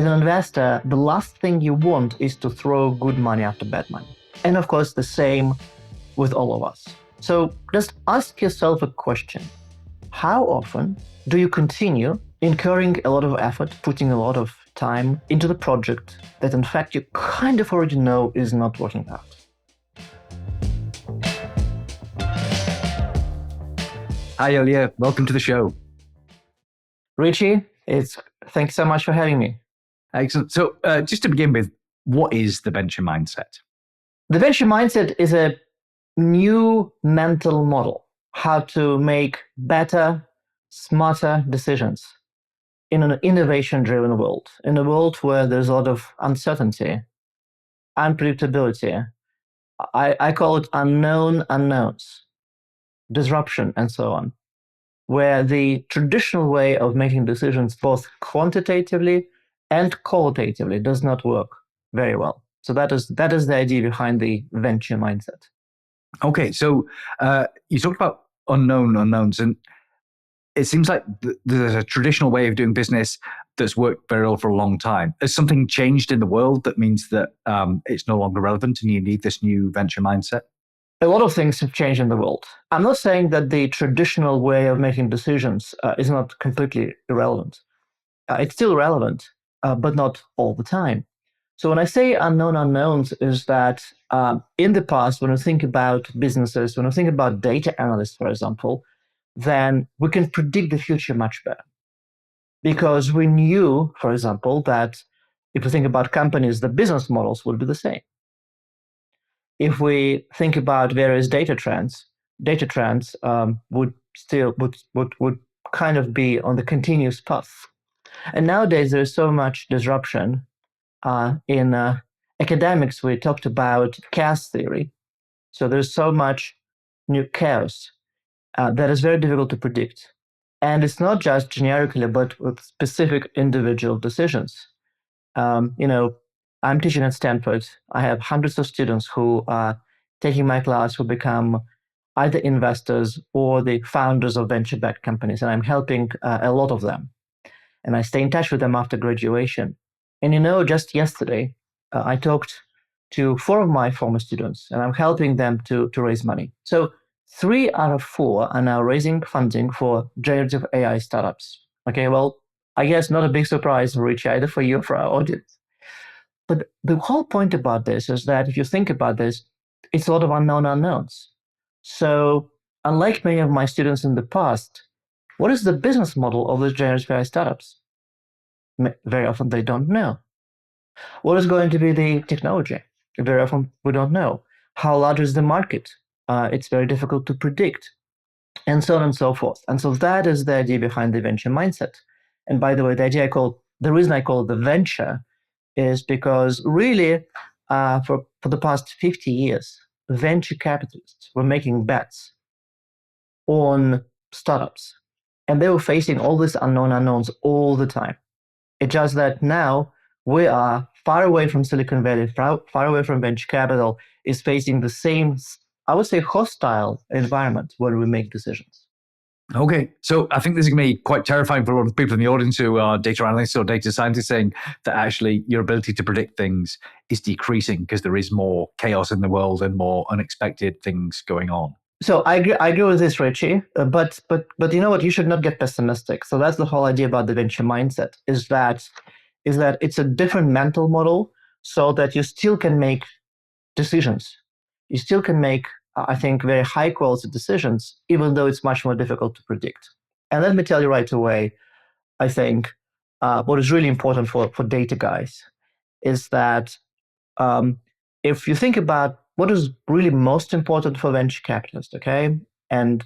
As an investor, the last thing you want is to throw good money after bad money. And of course, the same with all of us. So just ask yourself a question. How often do you continue incurring a lot of effort, putting a lot of time into the project that in fact you kind of already know is not working out? Hi, Ilya. Welcome to the show. Richie, thanks so much for having me. Excellent. So just to begin with, what is the venture mindset? The venture mindset is a new mental model, how to make better, smarter decisions in an innovation-driven world, in a world where there's a lot of uncertainty, unpredictability. I call it unknown unknowns, disruption, and so on, where the traditional way of making decisions both quantitatively and qualitatively does not work very well. So that is the idea behind the venture mindset. Okay, so you talked about unknown unknowns, and it seems like there's a traditional way of doing business that's worked very well for a long time. Has something changed in the world that means that it's no longer relevant and you need this new venture mindset? A lot of things have changed in the world. I'm not saying that the traditional way of making decisions is not completely irrelevant. It's still relevant, but not all the time. So when I say unknown unknowns is that in the past, when we think about businesses, when we think about data analysts, for example, then we can predict the future much better. Because we knew, for example, that if we think about companies, the business models would be the same. If we think about various data trends would kind of be on the continuous path. And nowadays, there is so much disruption. In academics, we talked about chaos theory. So there's so much new chaos that is very difficult to predict. And it's not just generically, but with specific individual decisions. I'm teaching at Stanford. I have hundreds of students who are taking my class who become either investors or the founders of venture-backed companies, and I'm helping a lot of them. And I stay in touch with them after graduation. And just yesterday, I talked to 4 of my former students, and I'm helping them to raise money. So 3 out of 4 are now raising funding for generative AI startups. Okay, well, I guess not a big surprise, Rich, either for you or for our audience. But the whole point about this is that if you think about this, it's a lot of unknown unknowns. So unlike many of my students in the past, what is the business model of those generative AI startups? Very often they don't know. What is going to be the technology? Very often we don't know. How large is the market? It's very difficult to predict, and so on and so forth. And so that is the idea behind the venture mindset. And by the way, the reason I call it the venture is because really, for the past 50 years, venture capitalists were making bets on startups, and they were facing all these unknown unknowns all the time. It's just that now we are far away from Silicon Valley, far away from venture capital, is facing the same, I would say, hostile environment where we make decisions. Okay, so I think this is going to be quite terrifying for a lot of people in the audience who are data analysts or data scientists, saying that actually your ability to predict things is decreasing because there is more chaos in the world and more unexpected things going on. So I agree with this, Richie, but you know what? You should not get pessimistic. So that's the whole idea about the venture mindset, is that it's a different mental model so that you still can make decisions. You still can make, I think, very high quality decisions, even though it's much more difficult to predict. And let me tell you right away, I think what is really important for data guys is that if you think about what is really most important for venture capitalists, okay, and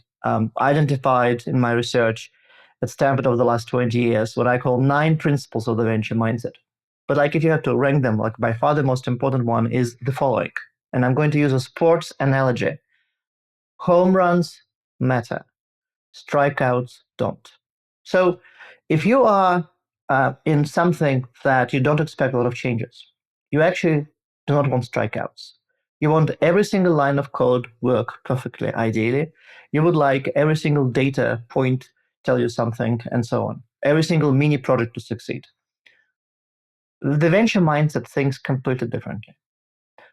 identified in my research at Stanford over the last 20 years, what I call 9 principles of the venture mindset. But like if you have to rank them, like by far the most important one is the following. And I'm going to use a sports analogy. Home runs matter. Strikeouts don't. So if you are in something that you don't expect a lot of changes, you actually do not want strikeouts. You want every single line of code work perfectly, ideally. You would like every single data point tell you something, and so on. Every single mini project to succeed. The venture mindset thinks completely differently.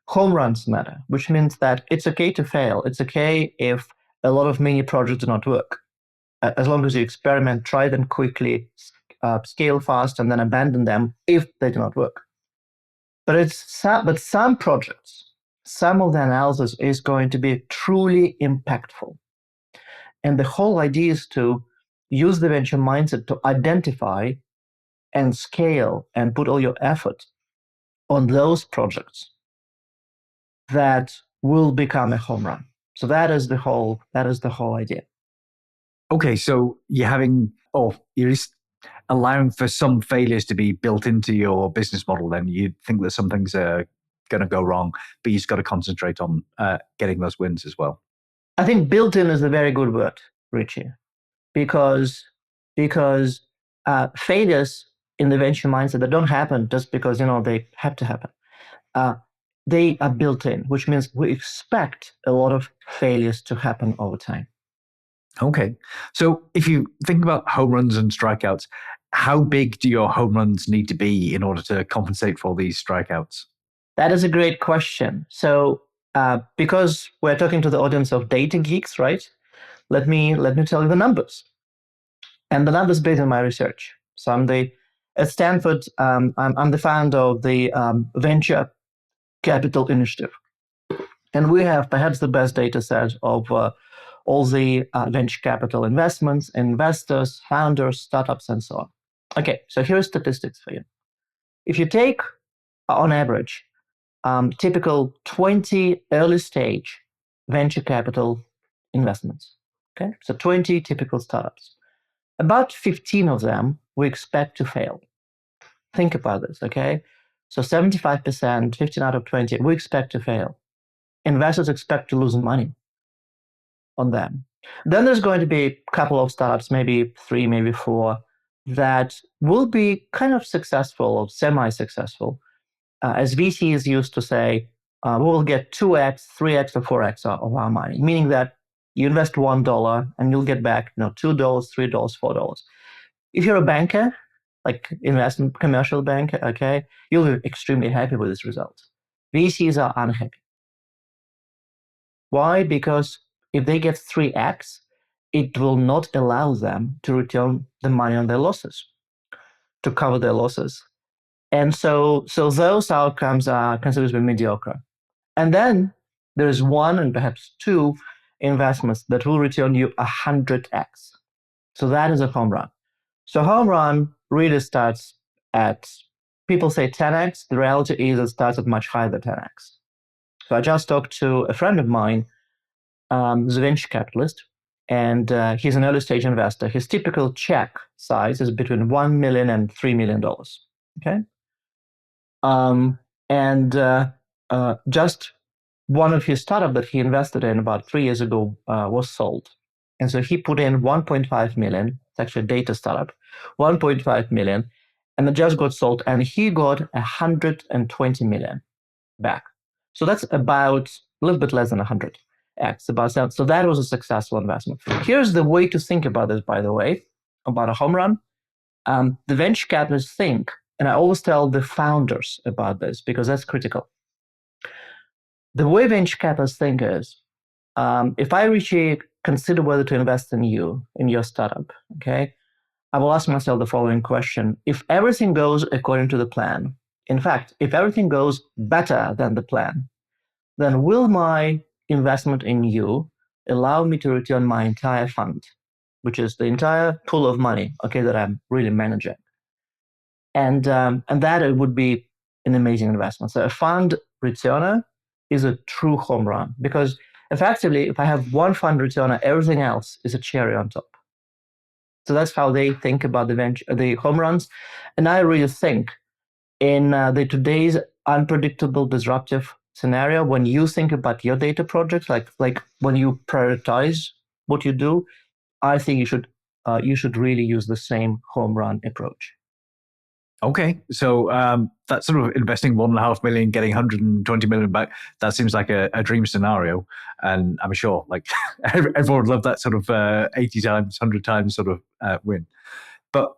Home runs matter, which means that it's okay to fail. It's okay if a lot of mini projects do not work. As long as you experiment, try them quickly, scale fast, and then abandon them if they do not work. But some projects, some of the analysis is going to be truly impactful. And the whole idea is to use the venture mindset to identify and scale and put all your effort on those projects that will become a home run. So that is the whole idea. Okay, so you're just allowing for some failures to be built into your business model. Then you think that some things are going to go wrong, but you just got to concentrate on getting those wins as well. I think built-in is a very good word, Richie, because failures in the venture mindset that don't happen just because they have to happen. They are built in, which means we expect a lot of failures to happen over time. Okay. So if you think about home runs and strikeouts, how big do your home runs need to be in order to compensate for these strikeouts? That is a great question. So because we're talking to the audience of data geeks, right? Let me tell you the numbers. And the numbers based on my research. So at Stanford, I'm the founder of the Venture Capital Initiative. And we have perhaps the best data set of all the venture capital investments, investors, founders, startups, and so on. Okay, so here's statistics for you. If you take, on average, typical 20 early stage venture capital investments, okay? So 20 typical startups. About 15 of them we expect to fail. Think about this, okay? So 75%, 15 out of 20, we expect to fail. Investors expect to lose money on them. Then there's going to be a couple of startups, maybe 3, maybe 4, that will be kind of successful or semi-successful. As VCs used to say, we will get 2x, 3x, or 4x of our money, meaning that you invest $1 and you'll get back $2, $3, $4. If you're a banker, like investment commercial banker, okay, you'll be extremely happy with this result. VCs are unhappy. Why? Because if they get 3x, it will not allow them to return the money on their losses, to cover their losses. And so those outcomes are considered to be mediocre. And then there's 1 and perhaps 2 investments that will return you 100x. So that is a home run. So home run really starts at, people say 10x. The reality is it starts at much higher than 10x. So I just talked to a friend of mine, who's a venture capitalist, and he's an early stage investor. His typical check size is between $1 million and $3 million. Okay. Just one of his startup that he invested in about 3 years ago was sold. And so he put in 1.5 million. It's actually a data startup, 1.5 million, and it just got sold, and he got 120 million back. So that's about a little bit less than 100x. So that was a successful investment. Here's the way to think about this, by the way, about a home run. The venture capitalists think, and I always tell the founders about this because that's critical. The way venture capitalists think is, if I really consider whether to invest in you, in your startup, okay, I will ask myself the following question. If everything goes according to the plan, in fact, if everything goes better than the plan, then will my investment in you allow me to return my entire fund, which is the entire pool of money, okay, that I'm really managing? And that it would be an amazing investment. So a fund returner is a true home run, because effectively, if I have one fund returner, everything else is a cherry on top. So that's how they think about the home runs. And I really think in the today's unpredictable, disruptive scenario, when you think about your data projects, like when you prioritize what you do, I think you should really use the same home run approach. Okay, so that sort of investing 1.5 million, getting 120 million back, that seems like a dream scenario. And I'm sure like everyone would love that sort of 80 times, 100 times sort of win. But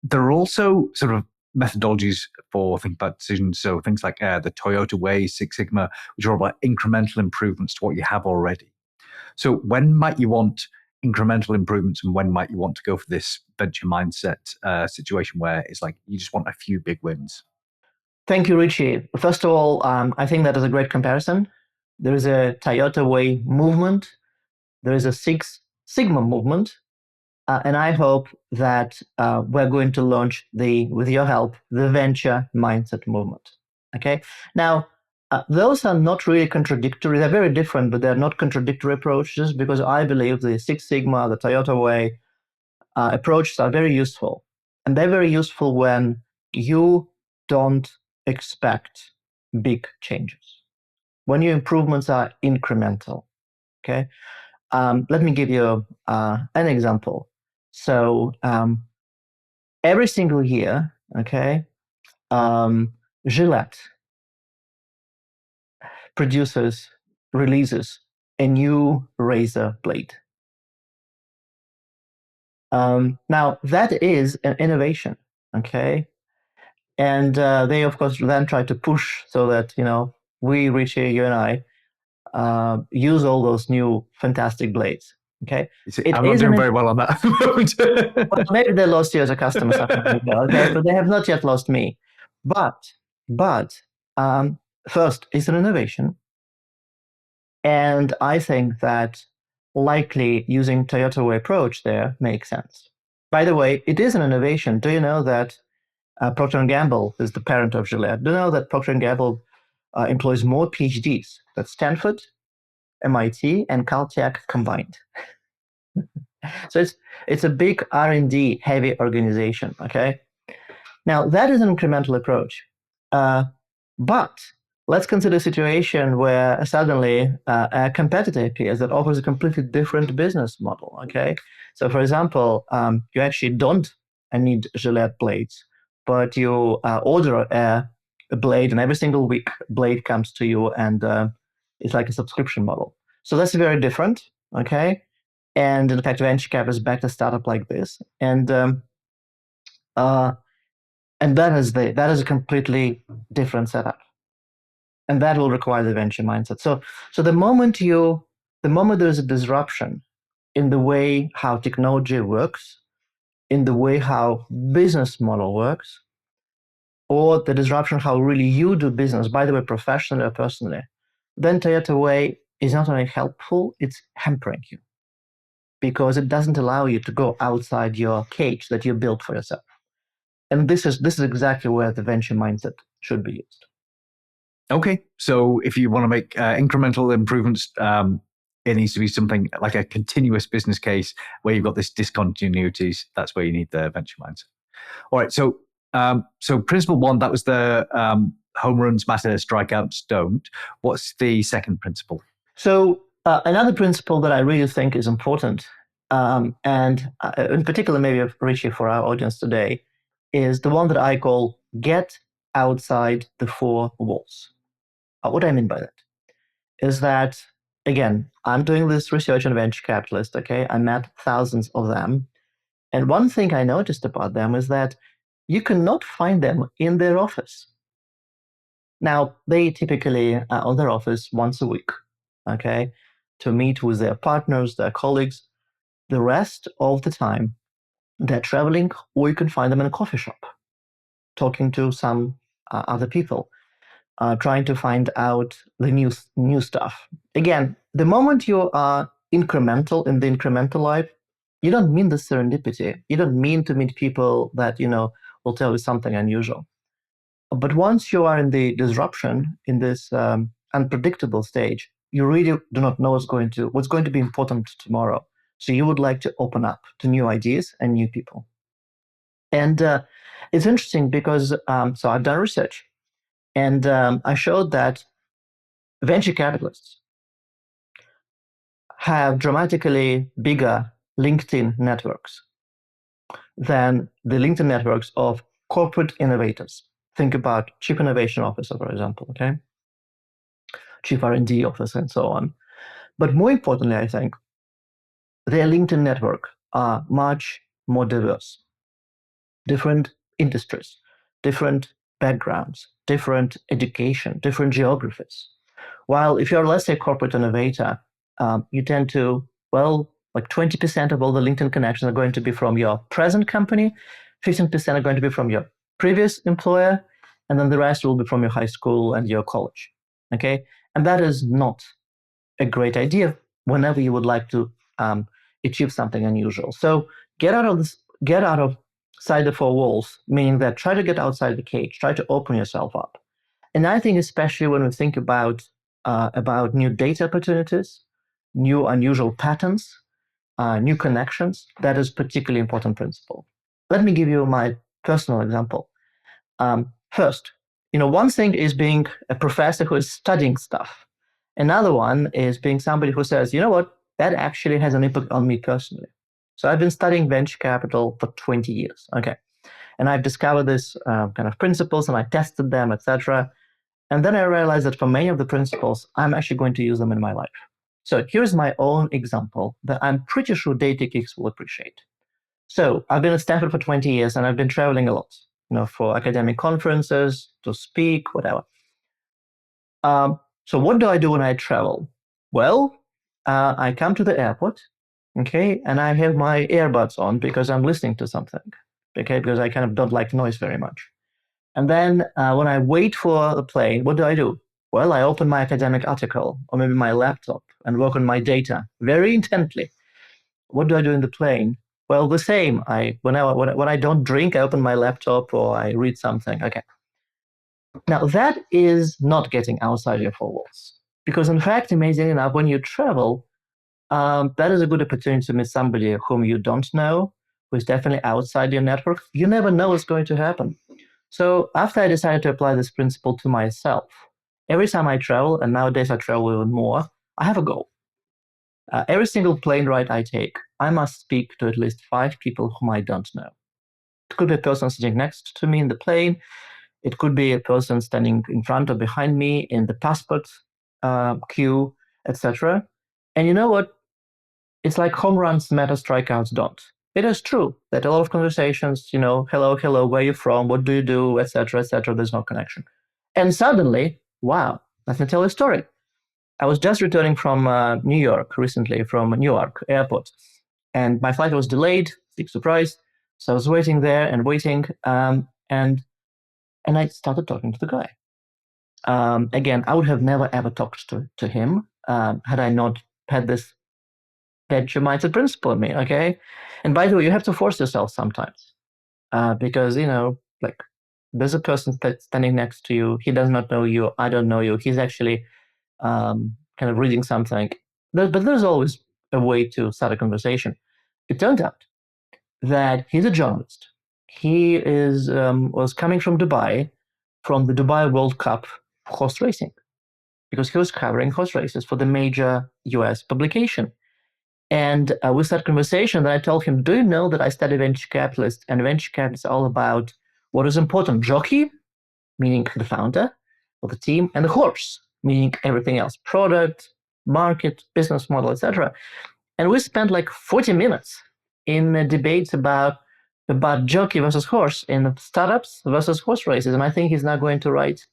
there are also sort of methodologies for thinking about decisions. So things like the Toyota Way, Six Sigma, which are all about incremental improvements to what you have already. So when might you want incremental improvements, and when might you want to go for this venture mindset situation where it's like you just want a few big wins? Thank you, Richie. First of all, I think that is a great comparison. There is a Toyota Way movement. There is a Six Sigma movement. And I hope that we're going to launch with your help, the venture mindset movement. Okay. Now, those are not really contradictory. They're very different, but they're not contradictory approaches, because I believe the Six Sigma, the Toyota Way approaches are very useful. And they're very useful when you don't expect big changes, when your improvements are incremental. Okay. Let me give you an example. So every single year, okay, Gillette releases a new razor blade. Now that is an innovation, okay, and they of course then try to push so that we, Richie, you and I, use all those new fantastic blades. Okay, I'm not doing very well on that. Well, maybe they lost you as a customer, something like that. Okay, but they have not yet lost me. But first, it's an innovation, and I think that likely using Toyota Way approach there makes sense. By the way, it is an innovation. Do you know that Procter & Gamble is the parent of Gillette? Do you know that Procter & Gamble employs more PhDs than Stanford, MIT, and Caltech combined? So it's a big R&D heavy organization. Okay, now that is an incremental approach, but let's consider a situation where suddenly a competitor appears that offers a completely different business model. Okay, so for example, you actually don't need Gillette blades, but you order a blade, and every single week blade comes to you, and it's like a subscription model. So that's very different. Okay. And in fact, venture capital is backed a startup like this, and that is a completely different setup, and that will require the venture mindset. So the moment there is a disruption in the way how technology works, in the way how business model works, or the disruption how really you do business, by the way, professionally or personally, then Toyota Way is not only helpful, it's hampering you, because it doesn't allow you to go outside your cage that you built for yourself. And this is exactly where the venture mindset should be used. Okay, so if you want to make incremental improvements, it needs to be something like a continuous business case where you've got this discontinuities. That's where you need the venture mindset. All right, so principle one, that was the home runs matter, strikeouts don't. What's the second principle? So another principle that I really think is important, and in particular maybe Richie for our audience today, is the one that I call get outside the four walls. What I mean by that is that, again, I'm doing this research on venture capitalists, okay? I met thousands of them. And one thing I noticed about them is that you cannot find them in their office. Now, they typically are on their office once a week, okay, to meet with their partners, their colleagues. The rest of the time, they're traveling, or you can find them in a coffee shop, talking to some other people, trying to find out the new stuff. Again, the moment you are incremental in the incremental life, you don't mean the serendipity. You don't mean to meet people that will tell you something unusual. But once you are in the disruption, in this unpredictable stage, you really do not know what's going to be important tomorrow. So you would like to open up to new ideas and new people. And it's interesting because so I've done research, and I showed that venture capitalists have dramatically bigger LinkedIn networks than the LinkedIn networks of corporate innovators. Think about chief innovation officer, for example, okay? Chief R&D officer, and so on. But more importantly, I think their LinkedIn network are much more diverse, different industries, different backgrounds, different education, different geographies. While if you're, let's say, a corporate innovator, you tend to, well, like 20% of all the LinkedIn connections are going to be from your present company, 15% are going to be from your previous employer, and then the rest will be from your high school and your college. Okay? And that is not a great idea whenever you would like to achieve something unusual. So get out of outside the four walls, meaning that try to get outside the cage, try to open yourself up. And I think especially when we think about new data opportunities, new unusual patterns, new connections, that is particularly important principle. Let me give you my personal example. First, one thing is being a professor who is studying stuff. Another one is being somebody who says, you know what, that actually has an impact on me personally. So I've been studying venture capital for 20 years. Okay. And I've discovered this kind of principles and I tested them, etc. And then I realized that for many of the principles, I'm actually going to use them in my life. So here's my own example that I'm pretty sure data geeks will appreciate. So I've been at Stanford for 20 years and I've been traveling a lot, for academic conferences, to speak, whatever. So what do I do when I travel? Well, I come to the airport, okay, and I have my earbuds on because I'm listening to something, okay, because I kind of don't like noise very much. And then when I wait for the plane, what do? Well, I open my academic article or maybe my laptop and work on my data very intently. What do I do in the plane? Well, the same. When I don't drink, I open my laptop or I read something. Okay. Now that is not getting outside your four walls, because in fact, amazingly enough, when you travel, that is a good opportunity to meet somebody whom you don't know, who is definitely outside your network. You never know what's going to happen. So after I decided to apply this principle to myself, every time I travel, and nowadays I travel even more, I have a goal. Every single plane ride I take, I must speak to at least 5 people whom I don't know. It could be a person sitting next to me in the plane. It could be a person standing in front or behind me in the passport queue, etc. And you know what? It's like home runs matter, strikeouts don't. It is true that a lot of conversations, hello, where are you from, what do you do, etc., there's no connection. And suddenly, wow, let me tell you a story. I was just returning from New York recently, from Newark airport, and my flight was delayed, big surprise. So I was waiting there and waiting, and I started talking to the guy. Again, I would have never ever talked to him had I not had this venture mindset principle in me. Okay, and by the way, you have to force yourself sometimes because like there's a person standing next to you. He does not know you. I don't know you. He's actually kind of reading something, but there's always a way to start a conversation. It turned out that he's a journalist. He was coming from Dubai, from the Dubai World Cup horse racing, because he was covering horse races for the major US publication. And we started conversation. Then I told him, do you know that I study venture capitalist, and venture capital is all about what is important, jockey, meaning the founder of the team, and the horse, meaning everything else, product, market, business model, etc. And we spent like 40 minutes in debates about jockey versus horse in startups versus horse races. And I think he's now going to write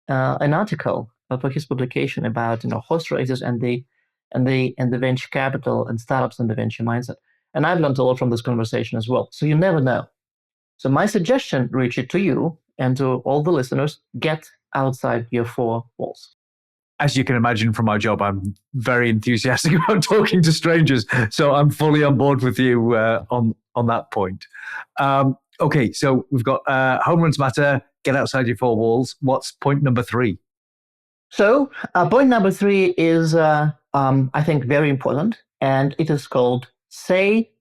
an article for his publication about horse races and the venture capital and startups and the venture mindset. And I've learned a lot from this conversation as well. So you never know. So my suggestion, Richard, to you and to all the listeners, get outside your 4 walls. As you can imagine from my job, I'm very enthusiastic about talking to strangers. So I'm fully on board with you on that point. Okay, so we've got home runs matter, get outside your 4 walls. What's point number 3? So point number 3 is, I think, very important. And it is called say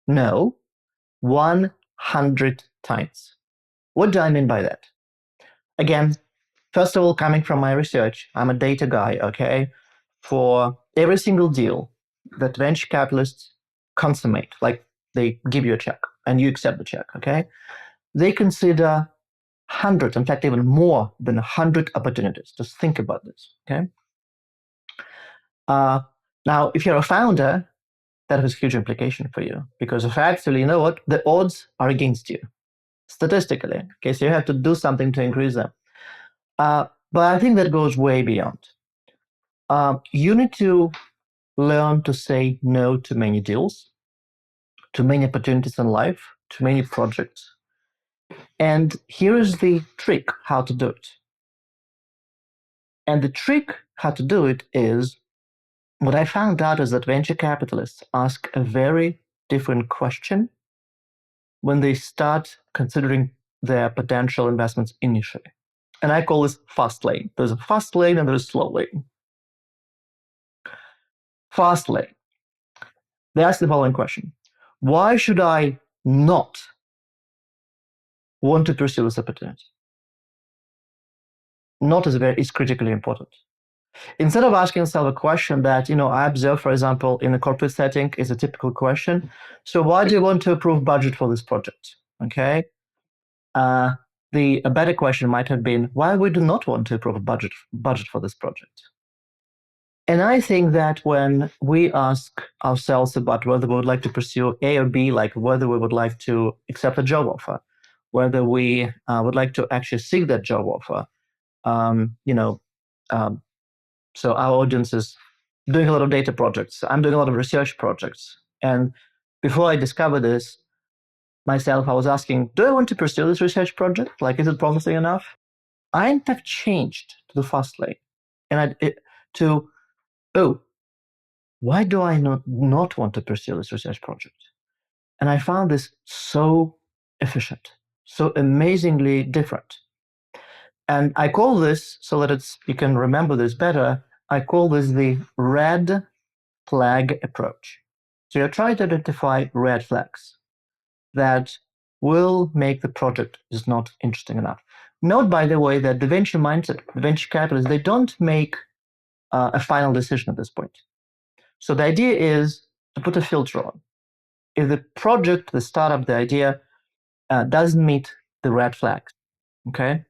no 100 times. What do I mean by that? Again, first of all, coming from my research, I'm a data guy, okay? For every single deal that venture capitalists consummate, like they give you a check and you accept the check, okay? They consider hundreds, in fact, even more than 100 opportunities. Just think about this, okay? Now, if you're a founder, that has huge implication for you because if actually, you know what? The odds are against you. statistically. Okay, so you have to do something to increase them. But I think that goes way beyond. You need to learn to say no to many deals, to many opportunities in life, to many projects. And here is the trick how to do it. And the trick how to do it is, what I found out is that venture capitalists ask a very different question when they start considering their potential investments initially. And I call this fast lane. There's a fast lane and there's a slow lane. Fast lane. They ask the following question: why should I not want to pursue this opportunity? Not is critically important. Instead of asking yourself a question that, I observe, for example, in a corporate setting is a typical question. So why do you want to approve budget for this project? Okay. A better question might have been, why we do not want to approve a budget for this project? And I think that when we ask ourselves about whether we would like to pursue A or B, like whether we would like to accept a job offer, whether we would like to actually seek that job offer, so our audience is doing a lot of data projects. I'm doing a lot of research projects. And before I discovered this myself, I was asking, do I want to pursue this research project? Like, is it promising enough? I in fact changed to the fast lane. And why do I not want to pursue this research project? And I found this so efficient, so amazingly different. And I call this, so that you can remember this better, I call this the red flag approach. So you're trying to identify red flags that will make the project is not interesting enough. Note, by the way, that the venture mindset, the venture capitalists, they don't make a final decision at this point. So the idea is to put a filter on. If the project, the startup, the idea doesn't meet the red flags, okay,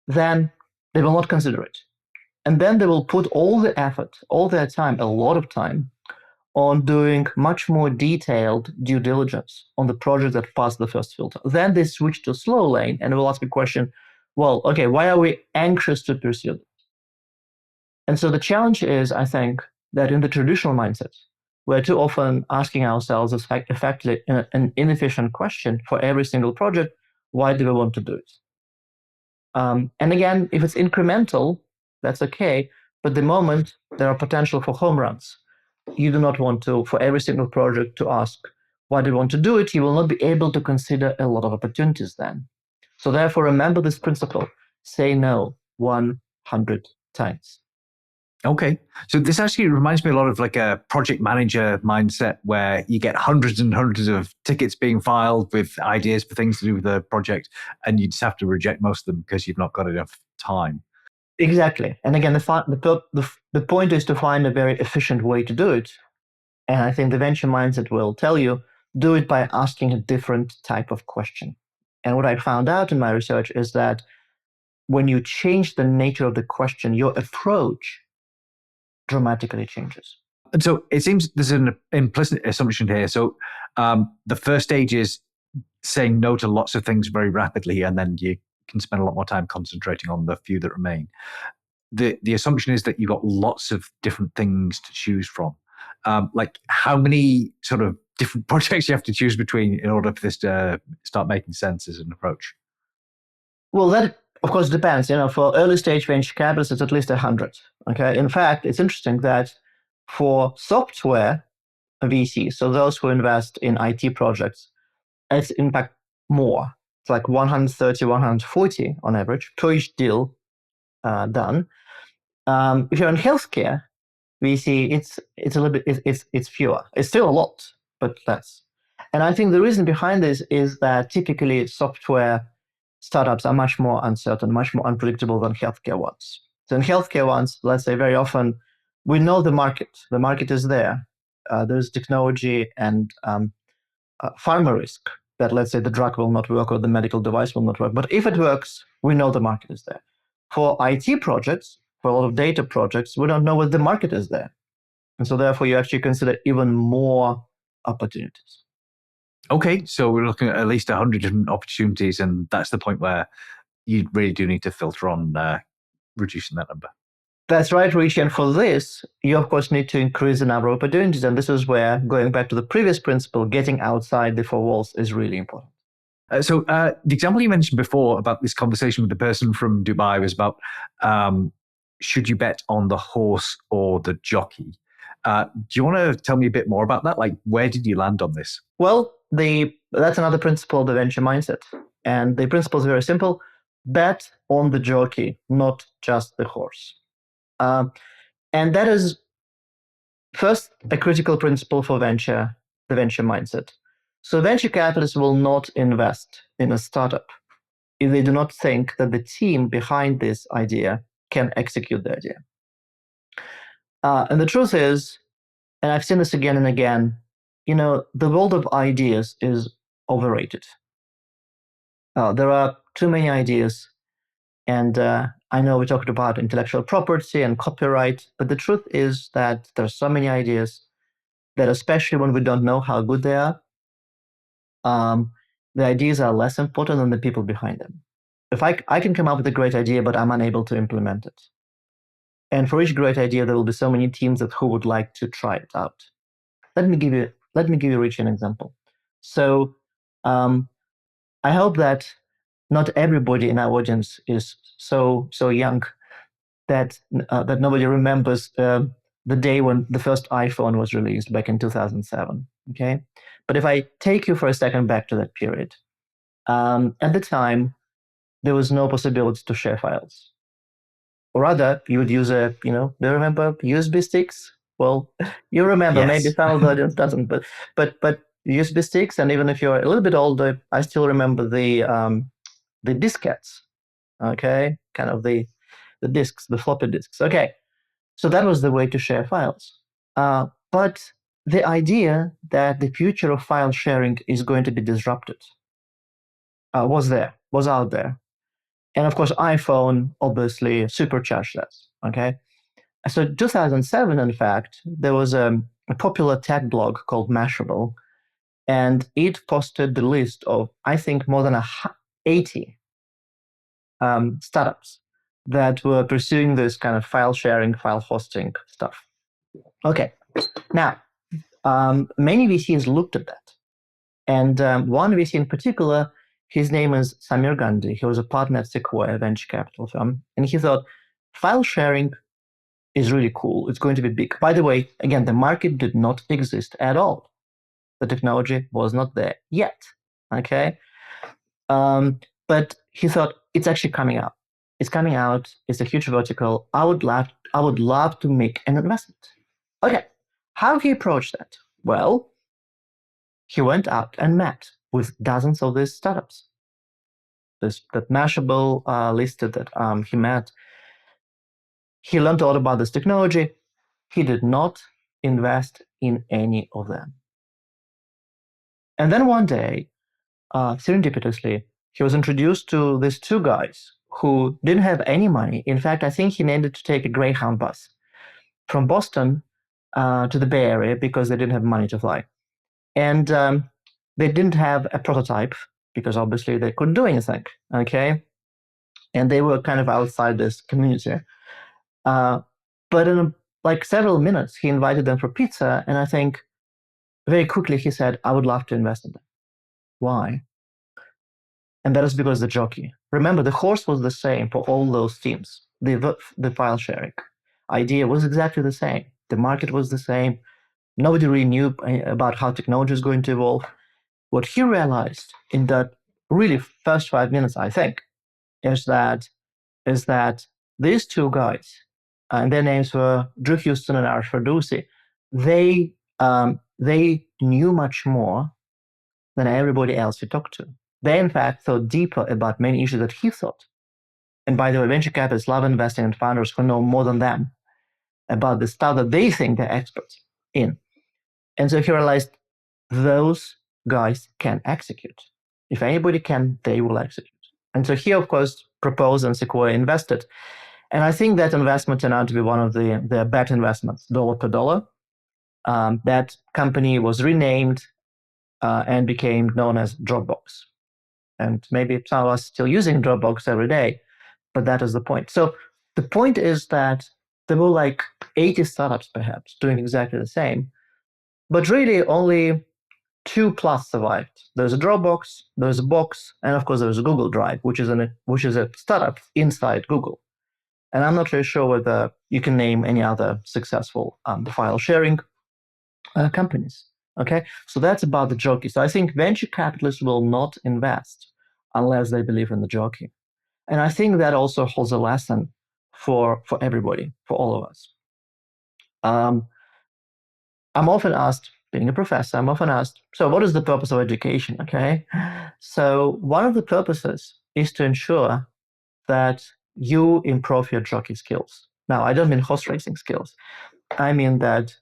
then they will not consider it. And then they will put all the effort, all their time, a lot of time, on doing much more detailed due diligence on the project that passed the first filter. Then they switch to slow lane and will ask a question, well, okay, why are we anxious to pursue this? And so the challenge is, I think, that in the traditional mindset, we're too often asking ourselves effectively an inefficient question for every single project: why do we want to do it? And again, if it's incremental, that's okay. But the moment there are potential for home runs, you do not want to, for every single project, to ask, why do you want to do it? You will not be able to consider a lot of opportunities then. So therefore, remember this principle: say no 100 times. Okay. So this actually reminds me a lot of like a project manager mindset, where you get hundreds and hundreds of tickets being filed with ideas for things to do with the project, and you just have to reject most of them because you've not got enough time. Exactly. And again, the point is to find a very efficient way to do it. And I think the venture mindset will tell you, do it by asking a different type of question. And what I found out in my research is that when you change the nature of the question, your approach dramatically changes. And so it seems there's an implicit assumption here. So the first stage is saying no to lots of things very rapidly, and then you can spend a lot more time concentrating on the few that remain. The assumption is that you've got lots of different things to choose from. Like how many sort of different projects you have to choose between in order for this to start making sense as an approach? Well, that of course depends. For early stage venture capitalists, it's at least 100. Okay. In fact, it's interesting that for software VC, so those who invest in IT projects, it's in fact more. It's like 130, 140 on average per each deal done. If you're in healthcare, VC, it's a little bit, it's fewer. It's still a lot, but less. And I think the reason behind this is that typically software startups are much more uncertain, much more unpredictable than healthcare ones. So in healthcare ones, let's say very often, we know the market. The market is there. There's technology and pharma risk that, let's say, the drug will not work or the medical device will not work. But if it works, we know the market is there. For IT projects, for a lot of data projects, we don't know what the market is there. And so therefore, you actually consider even more opportunities. Okay, so we're looking at least 100 different opportunities, and that's the point where you really do need to filter on reducing that number. That's right, Rishi. And for this, you of course need to increase the number of opportunities. And this is where, going back to the previous principle, getting outside the four walls is really important. So the example you mentioned before about this conversation with the person from Dubai was about should you bet on the horse or the jockey? Do you want to tell me a bit more about that? Like, where did you land on this? Well, that's another principle of the venture mindset. And the principle is very simple. Bet on the jockey, not just the horse. And that is, first, a critical principle for the venture mindset. So venture capitalists will not invest in a startup if they do not think that the team behind this idea can execute the idea. And the truth is, and I've seen this again and again, the world of ideas is overrated. There are too many ideas, and I know we talked about intellectual property and copyright, but the truth is that there are so many ideas that, especially when we don't know how good they are, the ideas are less important than the people behind them. If I can come up with a great idea, but I'm unable to implement it. And for each great idea, there will be so many teams who would like to try it out. Let me give you Rich an example. So I hope that not everybody in our audience is so young that nobody remembers the day when the first iPhone was released back in 2007. Okay, but if I take you for a second back to that period, at the time there was no possibility to share files. Or rather, you would use do you remember USB sticks? Well, you remember, Yes. maybe some of the audience doesn't, but USB sticks, and even if you're a little bit older, I still remember the diskettes, okay? Kind of the disks, the floppy disks. Okay, so that was the way to share files. But the idea that the future of file sharing is going to be disrupted was out there. And of course, iPhone obviously supercharged that, okay? So 2007, in fact, there was a popular tech blog called Mashable, and it posted the list of, I think, more than 80 startups that were pursuing this kind of file sharing, file hosting stuff. Okay, now, many VCs looked at that. And one VC in particular, his name is Samir Gandhi. He was a partner at Sequoia, a venture capital firm. And he thought, file sharing is really cool. It's going to be big. By the way, again, the market did not exist at all. The technology was not there yet. Okay. But he thought it's actually coming out. It's coming out. It's a huge vertical. I would love to make an investment. Okay. How he approached that? Well, he went out and met with dozens of these startups. That Mashable listed that he met. He learned all about this technology. He did not invest in any of them. And then one day, serendipitously, he was introduced to these two guys who didn't have any money. In fact, I think he needed to take a Greyhound bus from Boston to the Bay Area because they didn't have money to fly. And they didn't have a prototype because obviously they couldn't do anything, okay? And they were kind of outside this community. But in like several minutes, he invited them for pizza, and I think very quickly he said, I would love to invest in them. Why? And that is because the jockey. Remember, the horse was the same for all those teams. The file sharing idea was exactly the same. The market was the same. Nobody really knew about how technology is going to evolve. What he realized in that really first 5 minutes, I think, is that these two guys, and their names were Drew Houston and Arash Ferdowsi, they knew much more than everybody else he talked to. They, in fact, thought deeper about many issues that he thought. And by the way, venture capitalists love investing in founders who know more than them about the stuff that they think they're experts in. And so he realized those guys can execute. If anybody can, they will execute. And so he, of course, proposed and Sequoia invested. And I think that investment turned out to be one of their better investments, dollar per dollar. That company was renamed and became known as Dropbox. And maybe some of us still using Dropbox every day, but that is the point. So the point is that there were like 80 startups perhaps doing exactly the same, but really only 2+ survived. There's a Dropbox, there's a Box, and of course there's a Google Drive, which is a startup inside Google. And I'm not really sure whether you can name any other successful file sharing companies. Okay, so that's about the jockey. So I think venture capitalists will not invest unless they believe in the jockey. And I think that also holds a lesson for everybody, for all of us. I'm often asked, being a professor, I'm often asked, so what is the purpose of education? Okay, so one of the purposes is to ensure that you improve your jockey skills. Now, I don't mean horse racing skills. I mean that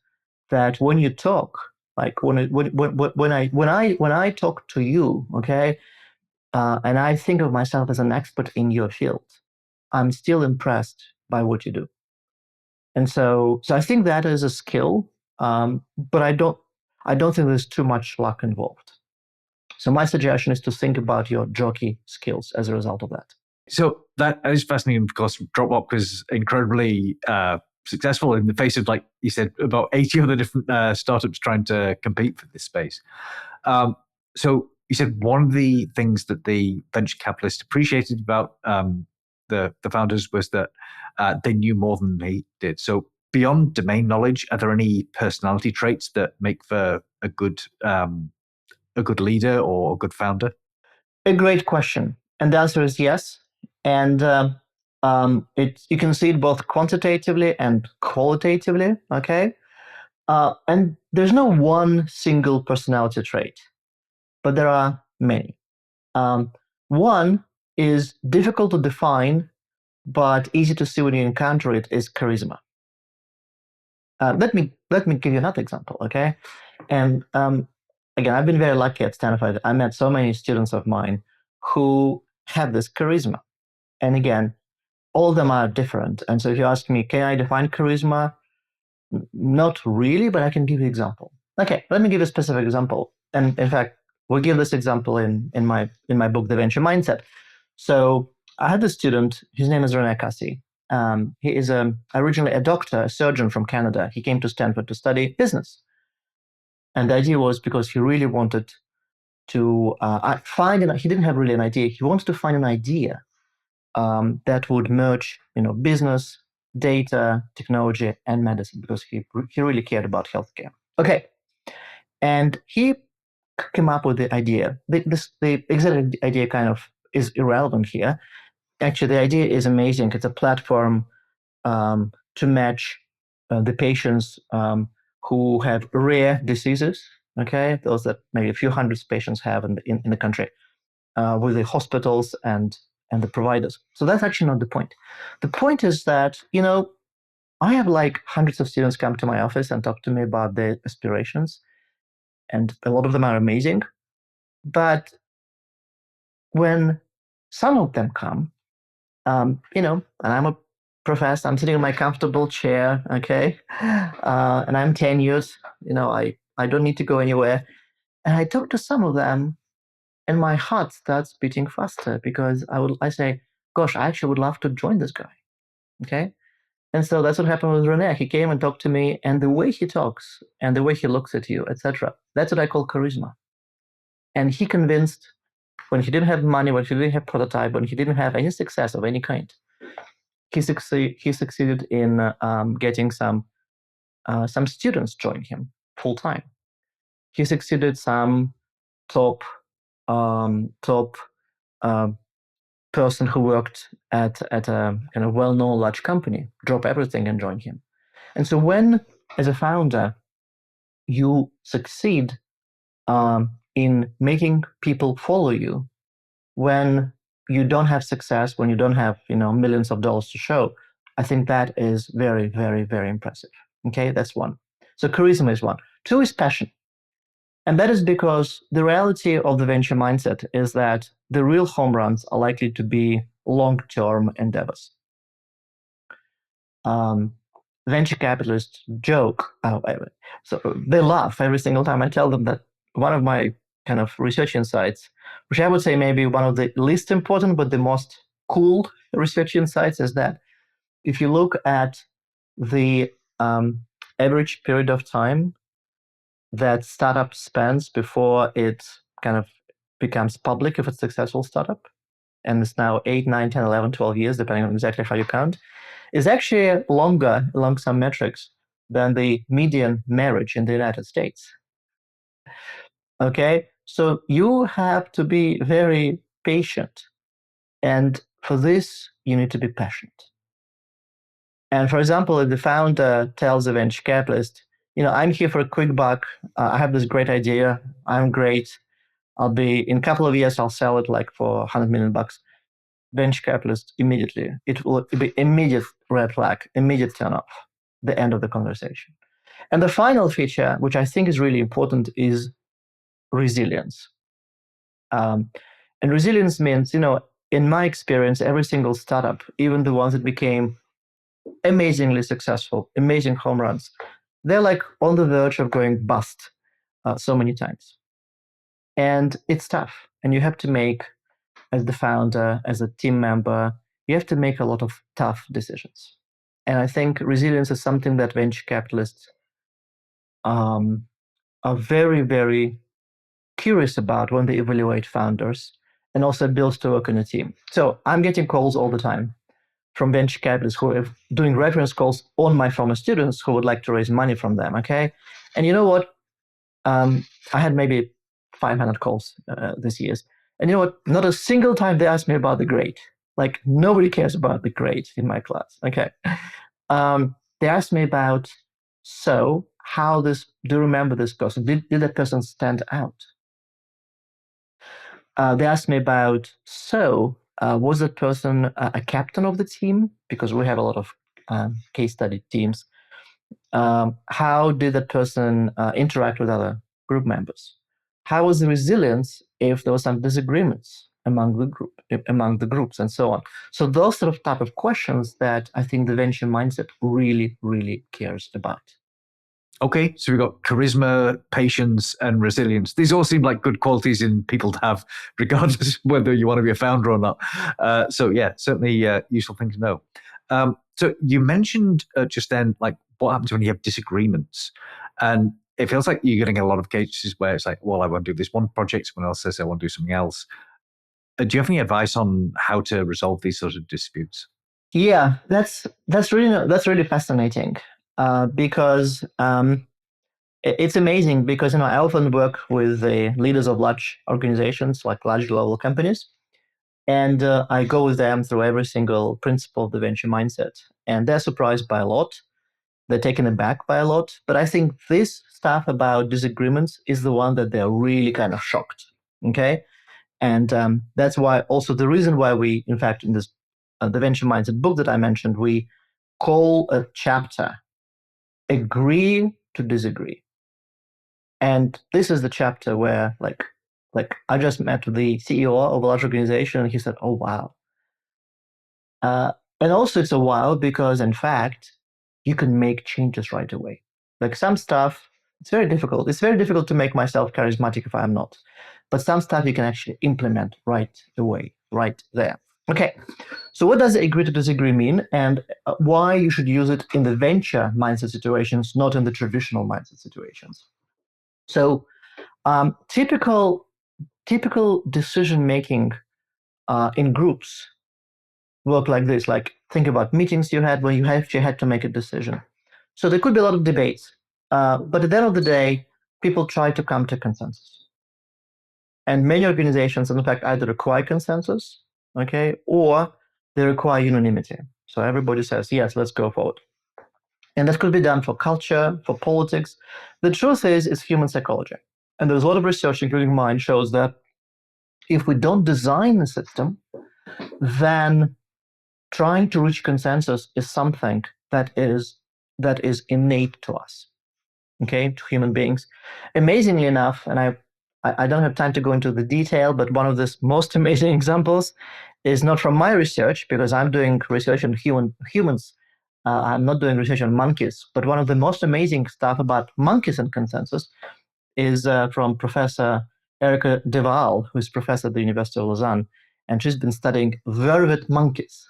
when you talk, like when I talk to you, okay, and I think of myself as an expert in your field, I'm still impressed by what you do. And so I think that is a skill, but I don't think there's too much luck involved. So my suggestion is to think about your jockey skills as a result of that. So that is fascinating because Dropbox was incredibly successful in the face of, like you said, about 80 other different startups trying to compete for this space. So you said one of the things that the venture capitalists appreciated about the founders was that they knew more than they did. So beyond domain knowledge, are there any personality traits that make for a good leader or a good founder? A great question, and the answer is yes. And you can see it both quantitatively and qualitatively. Okay, and there's no one single personality trait, but there are many. One is difficult to define, but easy to see when you encounter it, is charisma. Let me give you another example, okay? And again, I've been very lucky at Stanford. I met so many students of mine who have this charisma. And again, all of them are different. And so if you ask me, can I define charisma? Not really, but I can give you an example. Okay, let me give a specific example. And in fact, we'll give this example in my book, The Venture Mindset. So I had a student, his name is René Cassi. He is originally a doctor, a surgeon from Canada. He came to Stanford to study business. And the idea was because he really wanted to he didn't have really an idea. He wanted to find an idea that would merge, business, data, technology, and medicine, because he really cared about healthcare. Okay, and he came up with the idea. The exact idea kind of is irrelevant here. Actually, the idea is amazing. It's a platform to match the patients who have rare diseases. Okay, those that maybe a few hundred patients have in the country, with the hospitals and the providers. So that's actually not the point. The point is that, I have like hundreds of students come to my office and talk to me about their aspirations, and a lot of them are amazing. But when some of them come, and I'm a professor, I'm sitting in my comfortable chair, okay, and I'm tenured, I don't need to go anywhere. And I talk to some of them, and my heart starts beating faster, because I say, gosh, I actually would love to join this guy. Okay. And so that's what happened with René. He came and talked to me, and the way he talks and the way he looks at you, etc. That's what I call charisma. And he convinced, when he didn't have money, when he didn't have prototype, when he didn't have any success of any kind, he succeeded in getting some students join him full time. He succeeded some top person who worked at a kind of well-known large company drop everything and join him. And so when, as a founder, you succeed in making people follow you, when you don't have success, when you don't have millions of dollars to show, I think that is very, very, very impressive. Okay, that's one. So charisma is one. Two is passion. And that is because the reality of the venture mindset is that the real home runs are likely to be long-term endeavors. Venture capitalists joke, so they laugh every single time I tell them that one of my kind of research insights, which I would say maybe one of the least important but the most cool research insights, is that if you look at the average period of time that startup spends before it kind of becomes public, if it's a successful startup, and it's now 8, 9, 10, 11, 12 years, depending on exactly how you count, is actually longer along some metrics than the median marriage in the United States. Okay, so you have to be very patient. And for this, you need to be passionate. And for example, if the founder tells the venture capitalist, I'm here for a quick buck. I have this great idea. I'm great. I'll be, in a couple of years, I'll sell it like for $100 million. Venture capitalist immediately, it will be immediate red flag, immediate turn off, the end of the conversation. And the final feature, which I think is really important, is resilience. And resilience means, in my experience, every single startup, even the ones that became amazingly successful, amazing home runs, they're like on the verge of going bust so many times. And it's tough. And you have to make, as the founder, as a team member, you have to make a lot of tough decisions. And I think resilience is something that venture capitalists are very, very curious about when they evaluate founders and also build to work in a team. So I'm getting calls all the time from venture capitalists who are doing reference calls on my former students who would like to raise money from them, okay? And you know what? I had maybe 500 calls this year. And you know what? Not a single time they asked me about the grade. Like, nobody cares about the grade in my class, okay? They asked me about, so how do you remember this person? Did that person stand out? They asked me about, was that person a captain of the team? Because we have a lot of case study teams. How did that person interact with other group members? How was the resilience if there was some disagreements among the groups, and so on? So those sort of type of questions that I think the venture mindset really, really cares about. Okay, so we've got charisma, patience, and resilience. These all seem like good qualities in people to have, regardless whether you want to be a founder or not. So yeah, certainly useful thing to know. So you mentioned just then, like, what happens when you have disagreements, and it feels like you're getting a lot of cases where it's like, well, I want to do this one project, someone else says I want to do something else. Do you have any advice on how to resolve these sorts of disputes? Yeah, that's really fascinating because it's amazing because I often work with the leaders of large organizations, like large global companies, and I go with them through every single principle of the venture mindset, and they're surprised by a lot. They're taken aback by a lot, but I think this stuff about disagreements is the one that they're really kind of shocked. Okay, and that's why also the reason why we, in fact, in this the venture mindset book that I mentioned, we call a chapter "Agree to Disagree," and this is the chapter where, like I just met the CEO of a large organization, and he said, "Oh wow," and also it's a wow because, in fact, you can make changes right away. Like some stuff, it's very difficult. It's very difficult to make myself charismatic if I'm not. But some stuff you can actually implement right away, right there. Okay, so what does agree to disagree mean, and why you should use it in the venture mindset situations, not in the traditional mindset situations? So typical decision making in groups work like this. Like, think about meetings you had when you actually had to make a decision. So there could be a lot of debates, but at the end of the day, people try to come to consensus. And many organizations, in fact, either require consensus, okay, or they require unanimity. So everybody says, yes, let's go forward. And that could be done for culture, for politics. The truth is, it's human psychology. And there's a lot of research, including mine, shows that if we don't design the system, then trying to reach consensus is something that is innate to us, okay, to human beings. Amazingly enough, and I don't have time to go into the detail, but one of the most amazing examples is not from my research, because I'm doing research on humans. I'm not doing research on monkeys, but one of the most amazing stuff about monkeys and consensus is from Professor Erica Deval, who's professor at the University of Lausanne, and she's been studying vervet monkeys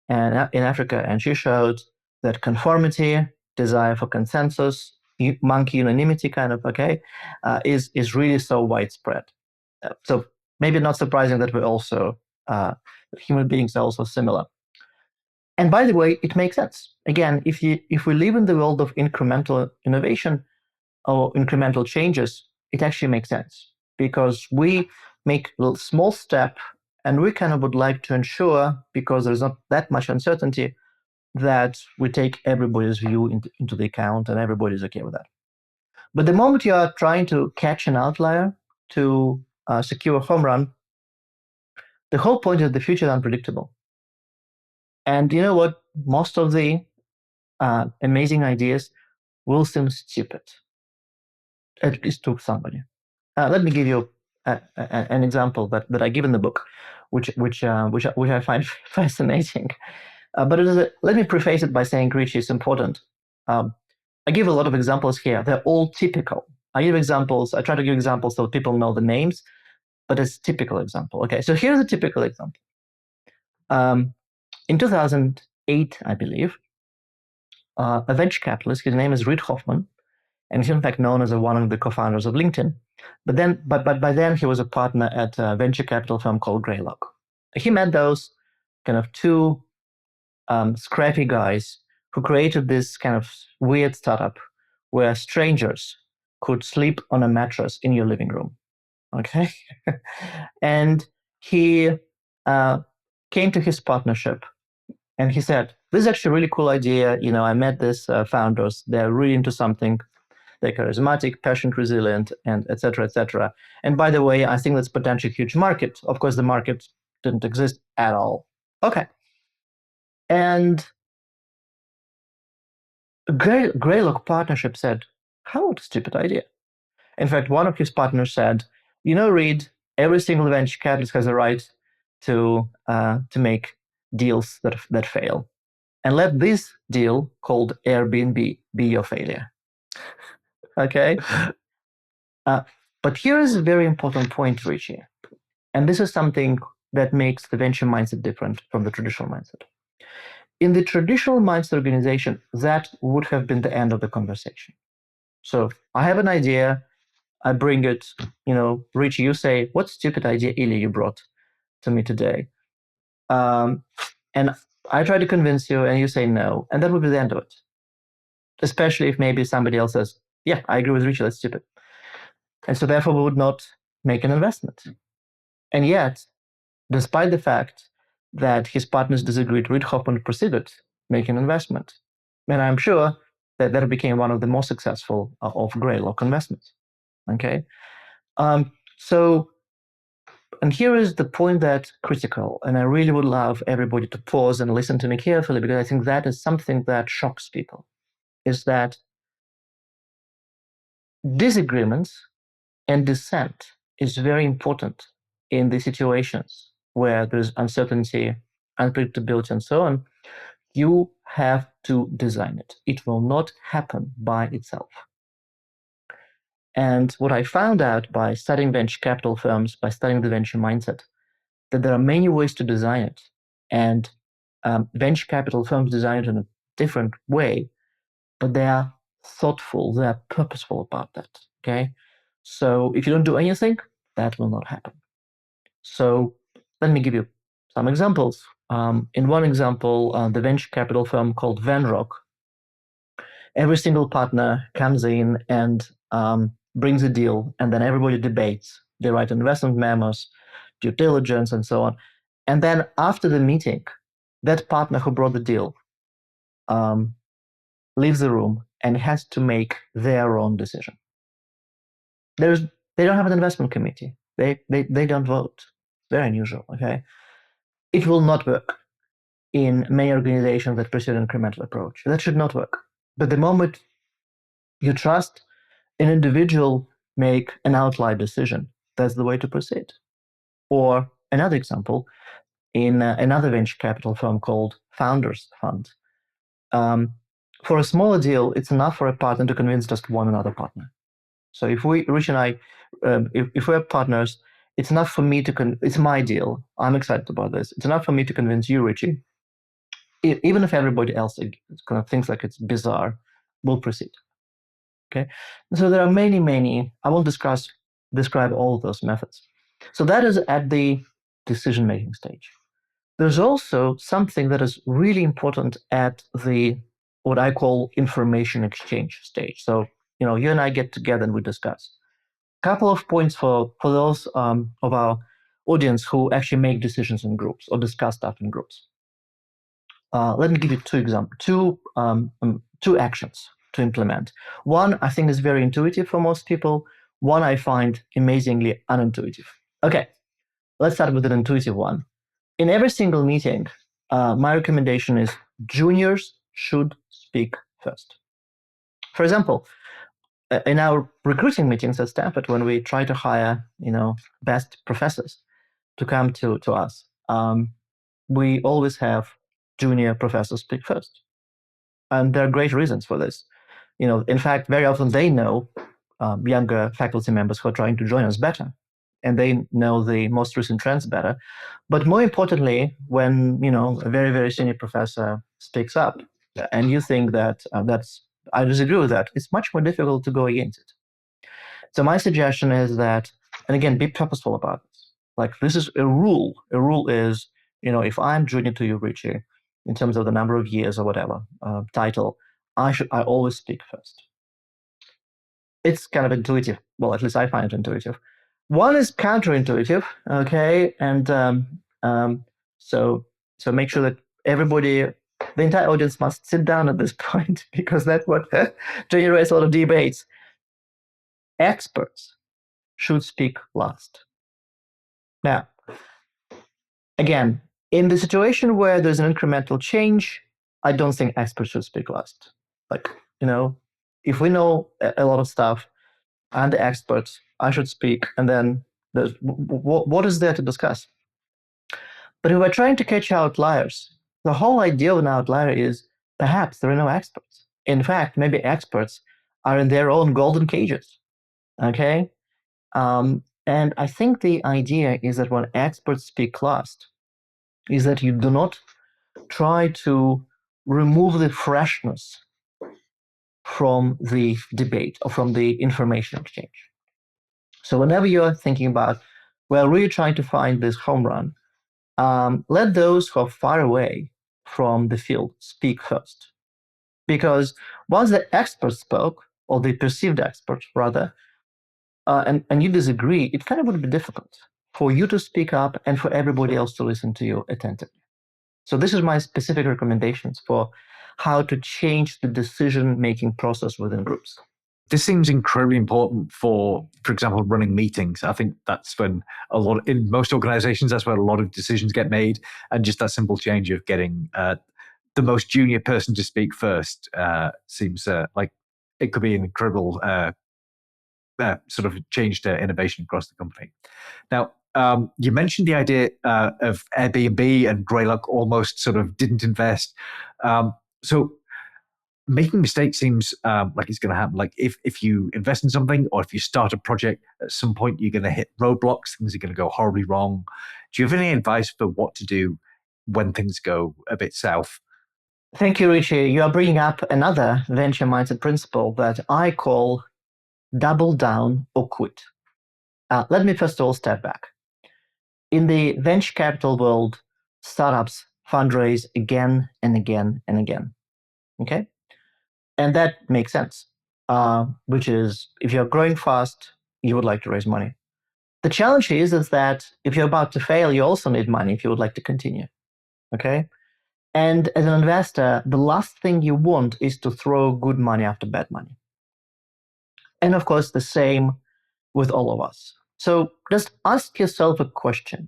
and in Africa, and she showed that conformity, desire for consensus, monkey unanimity, kind of is really so widespread. So maybe not surprising that we're also human beings are also similar. And by the way, it makes sense. Again, if we live in the world of incremental innovation or incremental changes, it actually makes sense because we make a small step and we kind of would like to ensure, because there's not that much uncertainty, that we take everybody's view into the account and everybody's okay with that. But the moment you are trying to catch an outlier to secure a home run, the whole point is the future is unpredictable. And you know what? Most of the amazing ideas will seem stupid, at least to somebody. Let me give you an example that I give in the book, which I find fascinating. But let me preface it by saying, Richie, it's important. I give a lot of examples here. They're all typical. I give examples. I try to give examples so people know the names, but it's typical example. Okay, so here's a typical example. In 2008, I believe, a venture capitalist, his name is Reid Hoffman, and he's in fact known as one of the co-founders of LinkedIn. But by then he was a partner at a venture capital firm called Greylock. He met those kind of two scrappy guys who created this kind of weird startup where strangers could sleep on a mattress in your living room. Okay, and he came to his partnership. And he said, this is actually a really cool idea. You know, I met these founders. They're really into something. They're charismatic, passionate, resilient, and et cetera, et cetera. And by the way, I think that's potentially a huge market. Of course, the market didn't exist at all. Okay. And Greylock Partnership said, how a stupid idea. In fact, one of his partners said, you know, Reid, every single venture capitalist has a right to make deals that fail. And let this deal called Airbnb be your failure. Okay? But here is a very important point, Richie. And this is something that makes the venture mindset different from the traditional mindset. In the traditional mindset organization, that would have been the end of the conversation. So I have an idea, I bring it, Richie, you say, what stupid idea, Ilya, you brought to me today? And I try to convince you and you say no, and that would be the end of it. Especially if maybe somebody else says, yeah, I agree with Richie, that's stupid. And so therefore we would not make an investment. And yet, despite the fact that his partners disagreed, Reid Hoffman proceeded make an investment. And I'm sure that became one of the most successful of Greylock investments. Okay. And here is the point that's critical, and I really would love everybody to pause and listen to me carefully, because I think that is something that shocks people, is that disagreements and dissent is very important in the situations where there's uncertainty, unpredictability, and so on. You have to design it. It will not happen by itself. And what I found out by studying venture capital firms, by studying the venture mindset, that there are many ways to design it. And venture capital firms design it in a different way, but they are thoughtful, they are purposeful about that. Okay. So if you don't do anything, that will not happen. So let me give you some examples. In one example, the venture capital firm called Venrock, every single partner comes in and brings a deal, and then everybody debates. They write investment memos, due diligence, and so on. And then after the meeting, that partner who brought the deal leaves the room and has to make their own decision. They don't have an investment committee. They don't vote. Very unusual. Okay, it will not work in many organizations that pursue an incremental approach. That should not work. But the moment you trust an individual make an outlier decision, that's the way to proceed. Or another example, in another venture capital firm called Founders Fund. For a smaller deal, it's enough for a partner to convince just one another partner. So if Rich and I, if we're partners, it's enough for me to, it's my deal. I'm excited about this. It's enough for me to convince you, Richie. Even if everybody else kind of thinks like it's bizarre, we'll proceed. Okay. So there are many, I won't describe all of those methods. So that is at the decision-making stage. There's also something that is really important at the, what I call information exchange stage. So, you and I get together and we discuss. A couple of points for those of our audience who actually make decisions in groups or discuss stuff in groups. Let me give you two examples, two actions to implement. One I think is very intuitive for most people. One I find amazingly unintuitive. Okay, let's start with an intuitive one. In every single meeting, my recommendation is juniors should speak first. For example, in our recruiting meetings at Stanford, when we try to hire, best professors to come to us, we always have junior professors speak first. And there are great reasons for this. In fact, very often they know younger faculty members who are trying to join us better, and they know the most recent trends better. But more importantly, when a very, very senior professor speaks up, and you think that I disagree with that, it's much more difficult to go against it. So my suggestion is that, and again, be purposeful about this. Like, this is a rule. A rule is, if I'm junior to you, Richie, in terms of the number of years or whatever title, I always speak first. It's kind of intuitive. Well, at least I find it intuitive. One is counterintuitive, okay, and so make sure that everybody, the entire audience, must sit down at this point because that's what generates a lot of debates. Experts should speak last. Now, again, in the situation where there's an incremental change, I don't think experts should speak last. Like, if we know a lot of stuff, I'm the expert, I should speak, and then what is there to discuss? But if we're trying to catch outliers, the whole idea of an outlier is perhaps there are no experts. In fact, maybe experts are in their own golden cages, okay? And I think the idea is that when experts speak last, is that you do not try to remove the freshness from the debate or from the information exchange. So whenever you're thinking about, well, really trying to find this home run, let those who are far away from the field speak first. Because once the expert spoke, or the perceived expert rather, and you disagree, it kind of would be difficult for you to speak up and for everybody else to listen to you attentively. So this is my specific recommendations for how to change the decision-making process within groups. This seems incredibly important for example, running meetings. I think that's when in most organizations, that's where a lot of decisions get made. And just that simple change of getting the most junior person to speak first seems like it could be an incredible sort of change to innovation across the company. Now, you mentioned the idea of Airbnb and Greylock almost sort of didn't invest. So making mistakes seems like it's going to happen. Like if you invest in something or if you start a project, at some point you're going to hit roadblocks. Things are going to go horribly wrong. Do you have any advice for what to do when things go a bit south? Thank you, Richie. You are bringing up another venture mindset principle that I call double down or quit. Let me first of all step back. In the venture capital world, startups fundraise again and again and again. Okay? And that makes sense, which is if you're growing fast, you would like to raise money. The challenge is that if you're about to fail, you also need money if you would like to continue. Okay? And as an investor, the last thing you want is to throw good money after bad money. And of course, the same with all of us. So just ask yourself a question.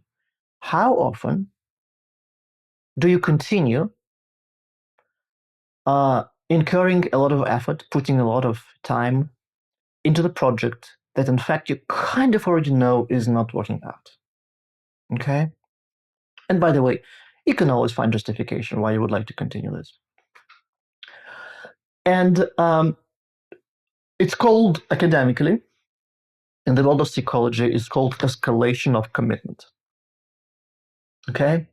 How often do you continue incurring a lot of effort, putting a lot of time into the project that in fact you kind of already know is not working out? Okay? And by the way, you can always find justification why you would like to continue this. And it's called academically in the world of psychology is called escalation of commitment. Okay?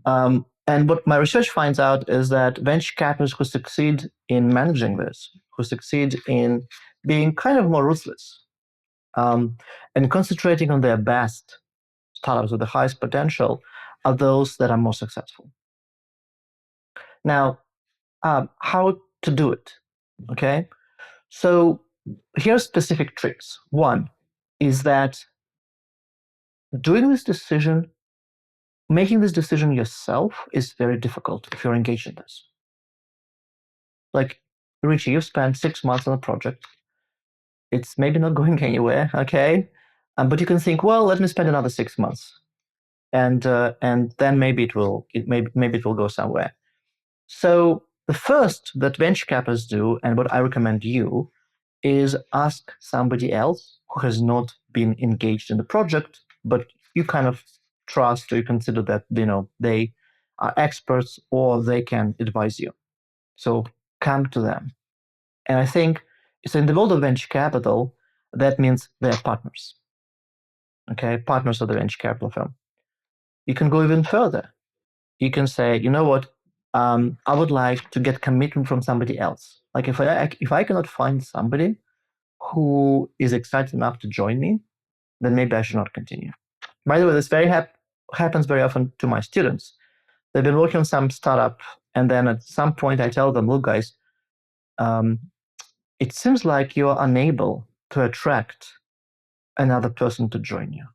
And what my research finds out is that venture capitalists who succeed in managing this, who succeed in being kind of more ruthless, and concentrating on their best startups with the highest potential, are those that are more successful. Now, how to do it? Okay, so here are specific tricks. One is that doing this decision, making this decision yourself is very difficult if you're engaged in this. Like, Richie, you've spent 6 months on a project. It's maybe not going anywhere, okay? But you can think, well, let me spend another 6 months, and then maybe it will go somewhere. So the first that venture capitalists do, and what I recommend you, is ask somebody else who has not been engaged in the project, but you kind of trust or you consider that they are experts or they can advise you. So come to them. And I think so in the world of venture capital, that means they're partners. Okay, partners of the venture capital firm. You can go even further. You can say, you know what, I would like to get commitment from somebody else. Like if I cannot find somebody who is excited enough to join me, then maybe I should not continue. By the way, this happens very often to my students. They've been working on some startup, and then at some point I tell them, look, guys, it seems like you're unable to attract another person to join you.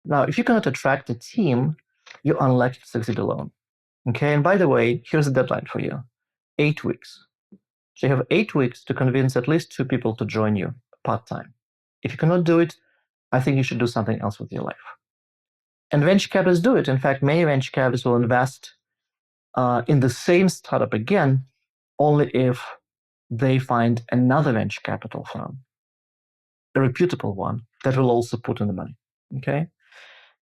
Now, if you cannot attract a team, you're unlikely to succeed alone. Okay, and by the way, here's the deadline for you: 8 weeks. So you have 8 weeks to convince at least 2 people to join you part-time. If you cannot do it, I think you should do something else with your life. And venture capitalists do it. In fact, many venture capitalists will invest in the same startup again, only if they find another venture capital firm, a reputable one, that will also put in the money. Okay,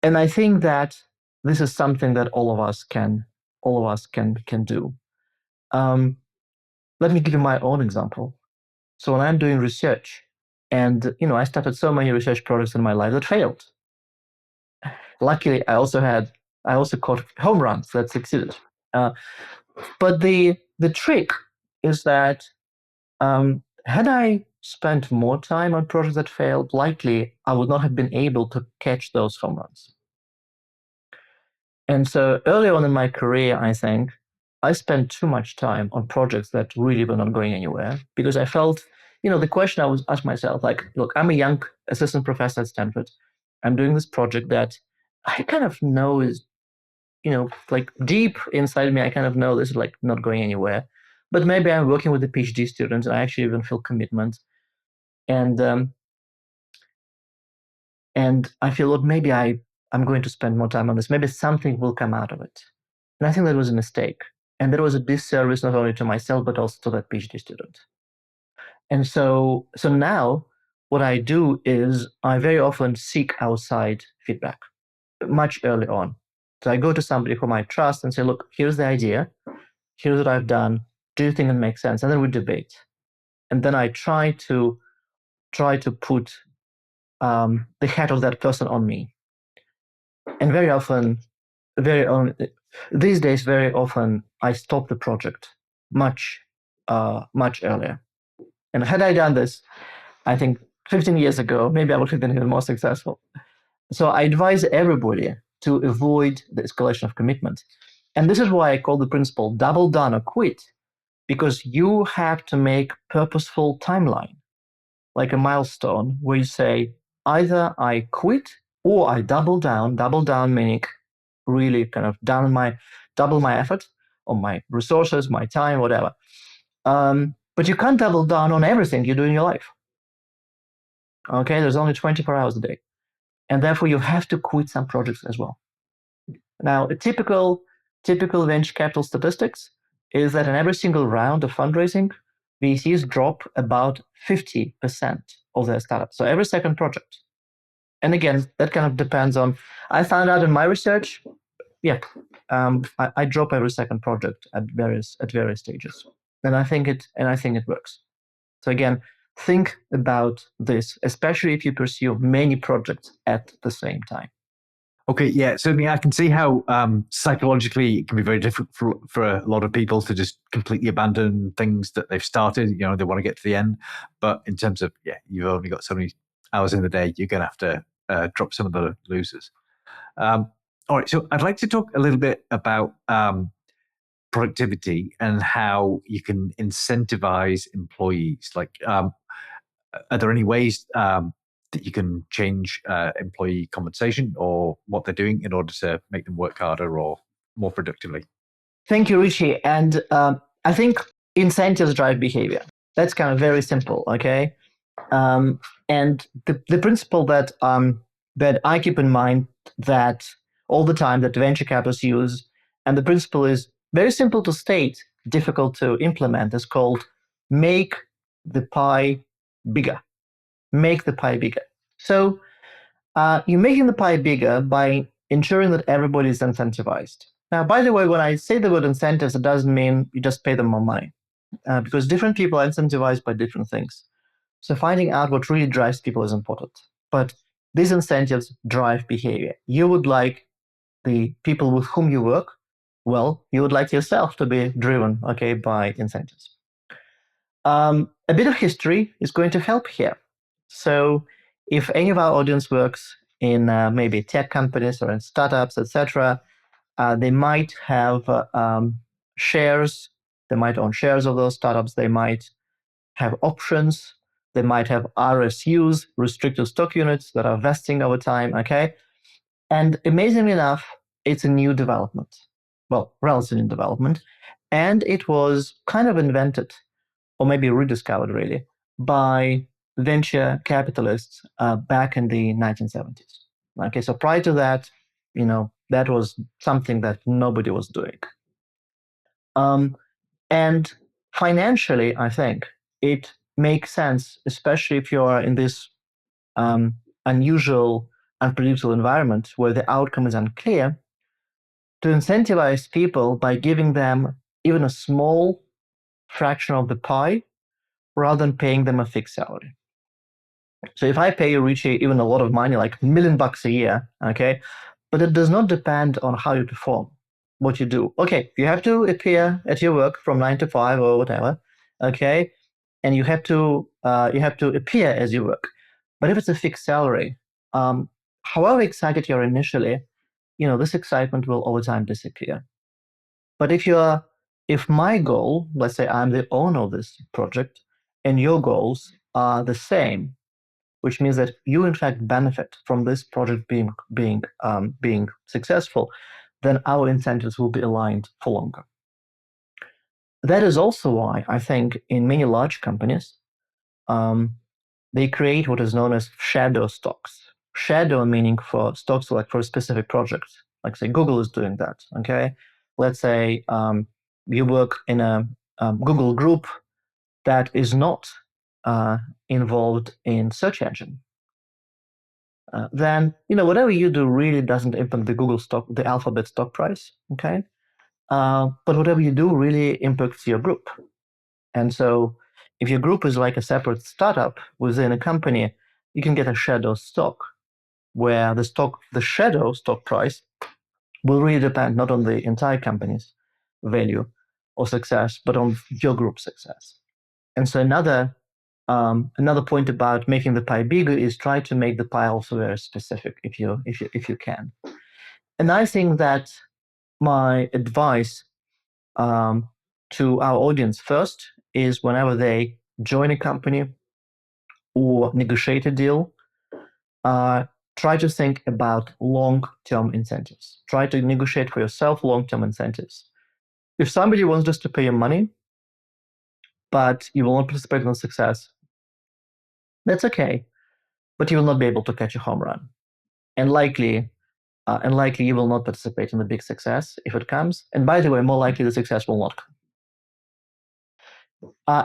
and I think that this is something that all of us can do. Let me give you my own example. So when I'm doing research, and I started so many research projects in my life that failed. Luckily, I also caught home runs that succeeded. But the trick is that had I spent more time on projects that failed, likely I would not have been able to catch those home runs. And so early on in my career, I think I spent too much time on projects that really were not going anywhere because I felt, the question I was asked myself, like, look, I'm a young assistant professor at Stanford. I'm doing this project that I kind of know is, like deep inside me, I kind of know this is like not going anywhere. But maybe I'm working with a PhD student and I actually even feel commitment. And I feel, look, maybe I'm going to spend more time on this. Maybe something will come out of it. And I think that was a mistake. And there was a disservice not only to myself, but also to that PhD student. And so now what I do is I very often seek outside feedback much early on. So I go to somebody whom I trust and say, look, here's the idea. Here's what I've done. Do you think it makes sense? And then we debate. And then I try to put the head of that person on me. And these days, very often I stop the project much earlier. And had I done this, I think 15 years ago, maybe I would have been even more successful. So I advise everybody to avoid the escalation of commitment. And this is why I call the principle double down or quit, because you have to make purposeful timeline, like a milestone where you say, either I quit or I double down meaning really kind of double my effort or my resources, my time, whatever. But you can't double down on everything you do in your life. Okay, there's only 24 hours a day. And therefore you have to quit some projects as well. Now, a typical venture capital statistics is that in every single round of fundraising, VCs drop about 50% of their startup. So every second project. And again, that kind of depends on, I found out in my research, I drop every second project at various stages. And I think it works. So again, think about this, especially if you pursue many projects at the same time. Okay, yeah. So I mean, I can see how psychologically it can be very difficult for a lot of people to just completely abandon things that they've started. You know, they want to get to the end, but in terms of you've only got so many hours in the day. You're going to have to drop some of the losers. All right. So I'd like to talk a little bit about productivity and how you can incentivize employees. Like, are there any ways that you can change employee compensation or what they're doing in order to make them work harder or more productively? Thank you, Richie. And I think incentives drive behavior. That's kind of very simple, okay? And the principle that I keep in mind that all the time that venture capitalists use, and the principle is very simple to state, difficult to implement, is called make the pie bigger. Make the pie bigger. So you're making the pie bigger by ensuring that everybody is incentivized. Now, by the way, when I say the word incentives, it doesn't mean you just pay them more money, because different people are incentivized by different things. So finding out what really drives people is important. But these incentives drive behavior. You would like the people with whom you work, well, you would like yourself to be driven, okay, by incentives. A bit of history is going to help here. So if any of our audience works in maybe tech companies or in startups, etc., they might have shares. They might own shares of those startups. They might have options. They might have RSUs, restricted stock units, that are vesting over time, okay? And amazingly enough, it's a new development. Well, relatively new development. And it was kind of invented, or maybe rediscovered really, by venture capitalists back in the 1970s. Okay, so prior to that, that was something that nobody was doing. And financially, I think it makes sense, especially if you are in this unusual, unpredictable environment where the outcome is unclear, to incentivize people by giving them even a small fraction of the pie rather than paying them a fixed salary. So if I pay you, Richie, even a lot of money, like $1 million a year, okay, but it does not depend on how you perform, what you do. Okay, you have to appear at your work from 9 to 5 or whatever, okay, and you have to appear as you work. But if it's a fixed salary, however excited you're initially, this excitement will over time disappear. But if my goal, let's say I'm the owner of this project, and your goals are the same, which means that you in fact benefit from this project being successful, then our incentives will be aligned for longer. That is also why I think in many large companies, they create what is known as shadow stocks. Shadow meaning for stocks like for a specific project, like say Google is doing that. Okay, let's say you work in a Google group that is not involved in search engine. Then whatever you do really doesn't impact the Google stock, the Alphabet stock price. Okay, but whatever you do really impacts your group. And so if your group is like a separate startup within a company, you can get a shadow stock where the shadow stock price will really depend not on the entire company's value or success, but on your group's success. And so another point about making the pie bigger is try to make the pie also very specific if you can. And I think that my advice to our audience first is whenever they join a company or negotiate a deal, try to think about long-term incentives. Try to negotiate for yourself long-term incentives. If somebody wants just to pay you money, but you will not participate in the success, that's okay, but you will not be able to catch a home run. And likely you will not participate in the big success if it comes. And by the way, more likely the success will not come.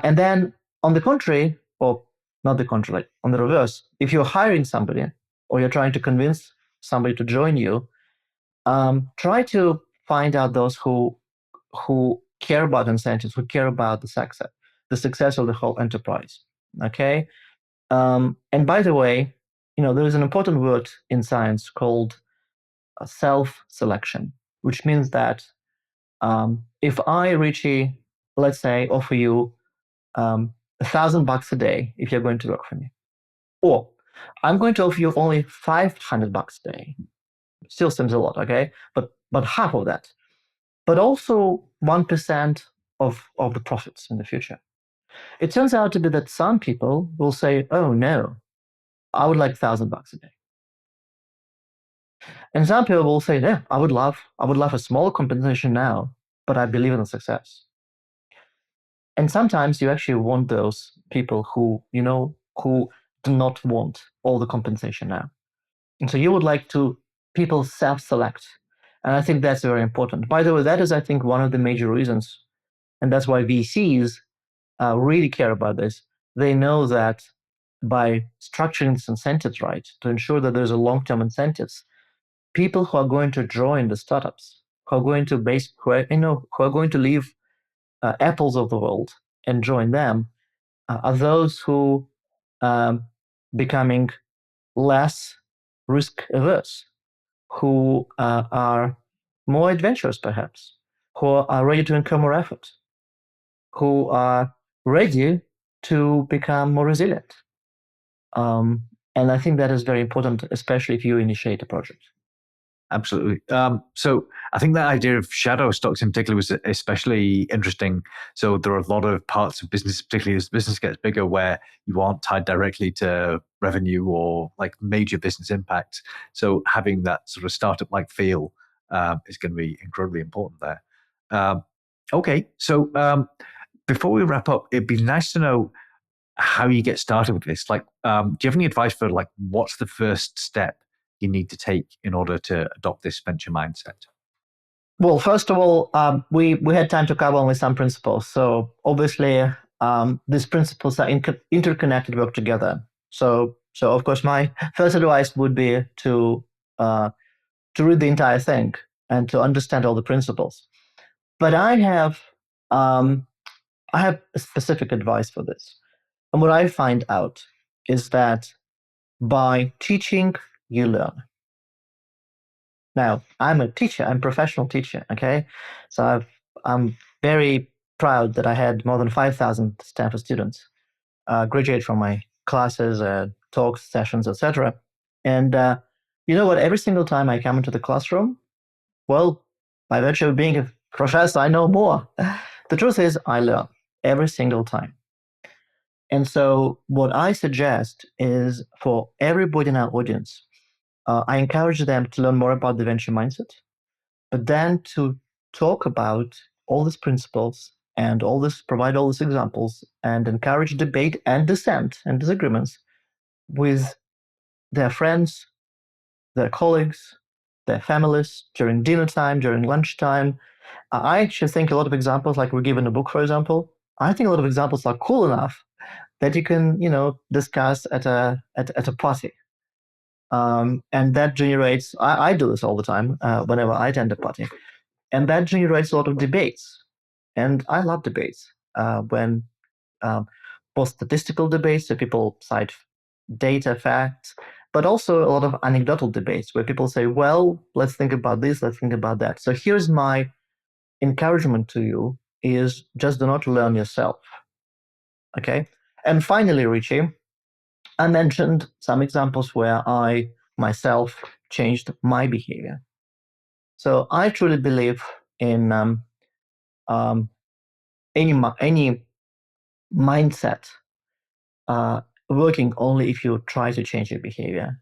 And then on the contrary, or not the contrary, on the reverse, if you're hiring somebody or you're trying to convince somebody to join you, try to find out those who care about incentives, who care about the success of the whole enterprise. Okay. And by the way, there is an important word in science called self-selection, which means that if I, Richie, let's say, offer you $1,000 a day if you're going to work for me, or I'm going to offer you only $500 a day. Still seems a lot, okay? But half of that, but also 1% of the profits in the future. It turns out to be that some people will say, "Oh no, I would like $1,000 a day," and some people will say, "Yeah, I would love a small compensation now, but I believe in the success." And sometimes you actually want those people who do not want all the compensation now. And so you would like to people self-select. And I think that's very important. By the way, that is, I think, one of the major reasons. And that's why VCs really care about this. They know that by structuring this incentives right, to ensure that there's a long-term incentives, people who are going to join the startups, who are going to who are going to leave Apples of the world and join them, are those who becoming less risk averse, who are more adventurous, perhaps, who are ready to incur more effort, who are ready to become more resilient. And I think that is very important, especially if you initiate a project. Absolutely. So I think that idea of shadow stocks in particular was especially interesting. So there are a lot of parts of business, particularly as business gets bigger, where you aren't tied directly to revenue or like major business impact. So having that sort of startup-like feel is going to be incredibly important there. Okay, so before we wrap up, it'd be nice to know how you get started with this. Like, do you have any advice for like what's the first step you need to take in order to adopt this venture mindset? Well, first of all, we had time to cover only some principles. So obviously, these principles are interconnected, work together. So of course, my first advice would be to read the entire thing and to understand all the principles. But I have a specific advice for this. And what I find out is that by teaching, you learn. Now, I'm a teacher, I'm a professional teacher, okay? So I'm very proud that I had more than 5,000 Stanford students graduate from my classes, talks, sessions, etc. And you know what? Every single time I come into the classroom, well, by virtue of being a professor, I know more. The truth is, I learn every single time. And so, what I suggest is for everybody in our audience, I encourage them to learn more about the venture mindset, but then to talk about all these principles and provide all these examples and encourage debate and dissent and disagreements with their friends, their colleagues, their families during dinner time, during lunchtime. I actually think a lot of examples, like we're given a book, for example, I think a lot of examples are cool enough that you can, discuss at a party. And that generates, I do this all the time whenever I attend a party. And that generates a lot of debates. And I love debates when both statistical debates, so people cite data, facts, but also a lot of anecdotal debates where people say, well, let's think about this, let's think about that. So here's my encouragement to you is just do not learn yourself. Okay. And finally, Richie, I mentioned some examples where I myself changed my behavior. So I truly believe in any mindset working only if you try to change your behavior.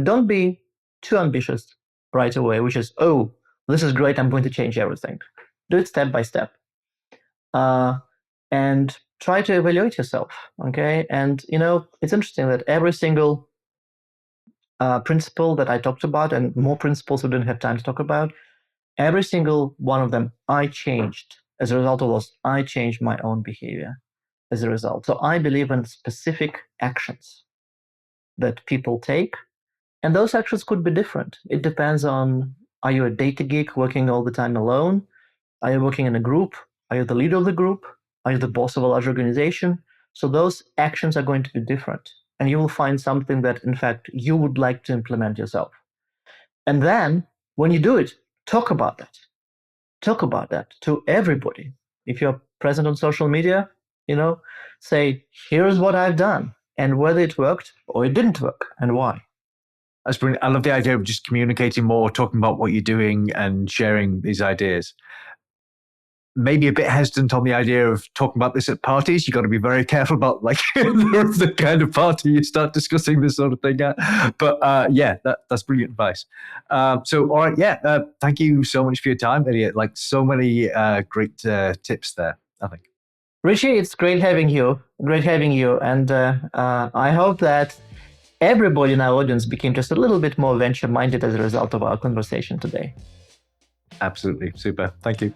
Don't be too ambitious right away, which is, oh, this is great, I'm going to change everything. Do it step by step. And try to evaluate yourself, okay? And, it's interesting that every single principle that I talked about, and more principles we didn't have time to talk about, every single one of them I changed. As a result of those, I changed my own behavior as a result. So I believe in specific actions that people take, and those actions could be different. It depends on, are you a data geek working all the time alone? Are you working in a group? Are you the leader of the group? Are you the boss of a large organization? So those actions are going to be different, and you will find something that, in fact, you would like to implement yourself. And then when you do it, talk about that. Talk about that to everybody. If you're present on social media, say, here's what I've done, and whether it worked or it didn't work, and why. That's brilliant. I love the idea of just communicating more, talking about what you're doing and sharing these ideas. Maybe a bit hesitant on the idea of talking about this at parties. You got to be very careful about the kind of party you start discussing this sort of thing at. But that's brilliant advice. So, all right, thank you so much for your time, Ilya. Like so many great tips there, I think. Rishi, it's great having you. And I hope that everybody in our audience became just a little bit more venture-minded as a result of our conversation today. Absolutely. Super. Thank you.